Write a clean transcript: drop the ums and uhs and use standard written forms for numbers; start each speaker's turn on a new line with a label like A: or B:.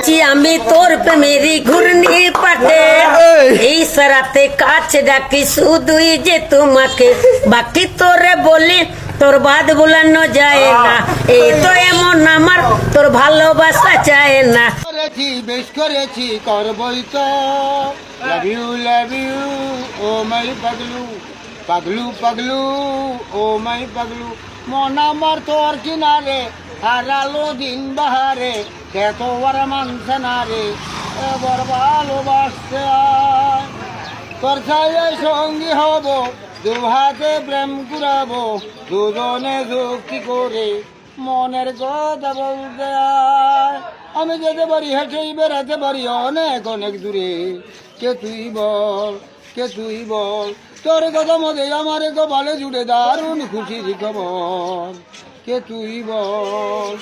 A: আছি আমি তোর প্রেমেরই ঘূর্ণি পাটে, এই সারাতে কাছে ডাকি শুধুই যে তোমাকে, বাকি তোরে বলি তোর বাদ ভুলানো যায় না, এই তো এমন আমার তোর ভালোবাসা চায় না।
B: করেছি বেশ করেছি করবই তো, লাভ ইউ ও মাই পাগলু পাগলু পাগলু ও মাই পাগলু। মন আমার তোর কিনারে হারালো দিন বাহারে, সে তো আর মানছে না রে, এবার ভালোবাসতে আয়। তোর ছায় সঙ্গী হব, দু হাতে প্রেম কুড়াবো, দুজনে যুক্তি করে মনের কথা বলতে আয়। আমি যেতে পারি হেঁটেই বেড়াতে পারি অনেক অনেক দূরে, কে তুই বল কে তুই বল, তোর কথা মধ্যে আমার কপালে জুড়ে দারুণ খুশির খবর, কে তুই বল।